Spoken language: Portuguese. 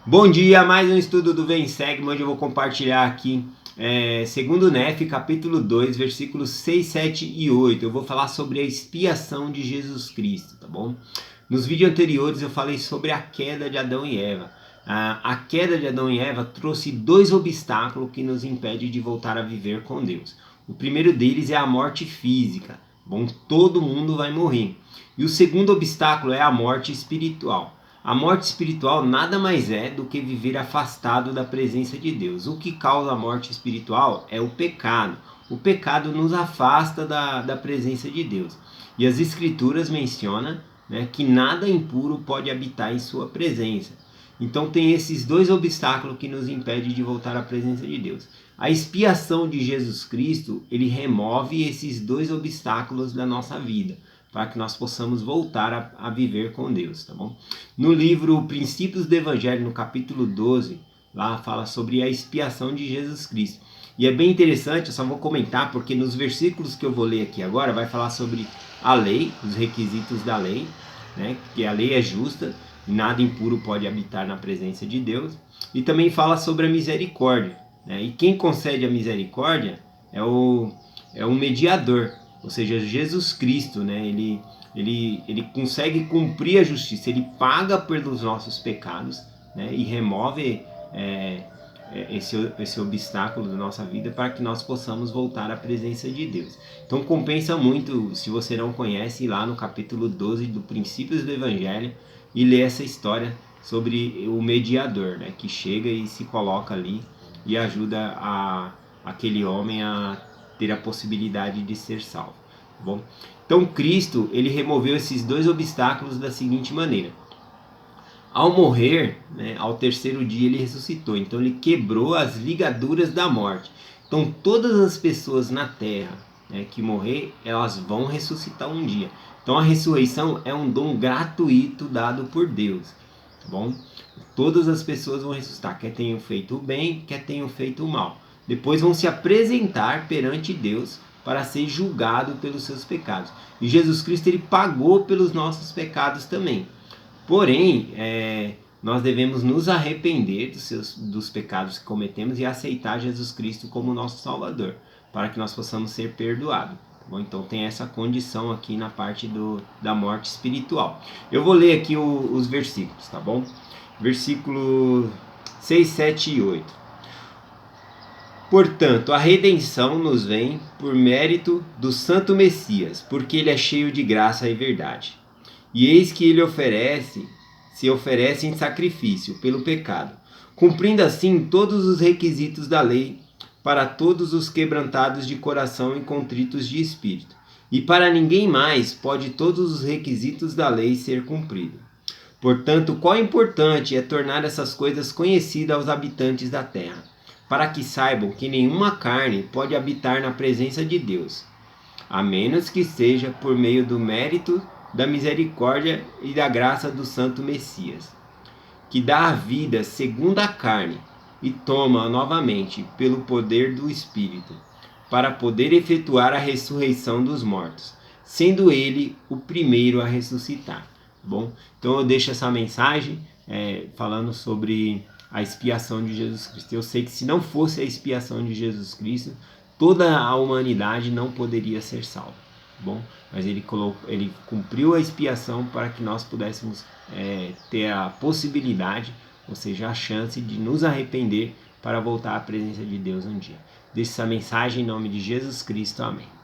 Bom dia, mais um estudo do Vem Segue, onde eu vou compartilhar aqui segundo Nef, capítulo 2, versículos 6, 7 e 8. Eu vou falar sobre a expiação de Jesus Cristo, tá bom? Nos vídeos anteriores eu falei sobre a queda de Adão e Eva. A queda de Adão e Eva trouxe dois obstáculos que nos impedem de voltar a viver com Deus. O primeiro deles é a morte física. Bom, todo mundo vai morrer. E o segundo obstáculo é a morte espiritual. A morte espiritual nada mais é do que viver afastado da presença de Deus. O que causa a morte espiritual é o pecado. O pecado nos afasta da presença de Deus. E as escrituras mencionam, que nada impuro pode habitar em sua presença. Então tem esses dois obstáculos que nos impedem de voltar à presença de Deus. A expiação de Jesus Cristo, ele remove esses dois obstáculos da nossa vida, para que nós possamos voltar a viver com Deus, tá bom? No livro Princípios do Evangelho, no capítulo 12, lá fala sobre a expiação de Jesus Cristo. E é bem interessante, eu só vou comentar, porque nos versículos que eu vou ler aqui agora, vai falar sobre a lei, os requisitos da lei, que a lei é justa, e nada impuro pode habitar na presença de Deus. E também fala sobre a misericórdia, e quem concede a misericórdia é um mediador, ou seja, Jesus Cristo, ele consegue cumprir a justiça, ele paga pelos nossos pecados, e remove esse obstáculo da nossa vida para que nós possamos voltar à presença de Deus. Então compensa muito, se você não conhece, ir lá no capítulo 12 do Princípios do Evangelho e ler essa história sobre o mediador, que chega e se coloca ali e ajuda aquele homem a ter a possibilidade de ser salvo. Tá bom? Então Cristo, ele removeu esses dois obstáculos da seguinte maneira: ao morrer, ao terceiro dia ele ressuscitou, então ele quebrou as ligaduras da morte. Então todas as pessoas na terra que morrer, elas vão ressuscitar um dia. Então a ressurreição é um dom gratuito dado por Deus, tá bom? Todas as pessoas vão ressuscitar, quer tenham feito o bem, quer tenham feito o mal. Depois vão se apresentar perante Deus para ser julgado pelos seus pecados. E Jesus Cristo, ele pagou pelos nossos pecados também. Porém, nós devemos nos arrepender dos pecados que cometemos e aceitar Jesus Cristo como nosso Salvador, para que nós possamos ser perdoados. Tá bom? Então tem essa condição aqui na parte da morte espiritual. Eu vou ler aqui os versículos, tá bom? Versículo 6, 7 e 8. Portanto, a redenção nos vem por mérito do Santo Messias, porque ele é cheio de graça e verdade. E eis que ele se oferece em sacrifício pelo pecado, cumprindo assim todos os requisitos da lei para todos os quebrantados de coração e contritos de espírito. E para ninguém mais pode todos os requisitos da lei ser cumprido. Portanto, quão importante é tornar essas coisas conhecidas aos habitantes da terra, para que saibam que nenhuma carne pode habitar na presença de Deus, a menos que seja por meio do mérito, da misericórdia e da graça do Santo Messias, que dá a vida segundo a carne e toma novamente pelo poder do Espírito, para poder efetuar a ressurreição dos mortos, sendo ele o primeiro a ressuscitar. Bom, então eu deixo essa mensagem falando sobre a expiação de Jesus Cristo. Eu sei que se não fosse a expiação de Jesus Cristo, toda a humanidade não poderia ser salva. Bom, mas ele cumpriu a expiação para que nós pudéssemos ter a possibilidade, ou seja, a chance de nos arrepender para voltar à presença de Deus um dia. Deixo essa mensagem em nome de Jesus Cristo. Amém.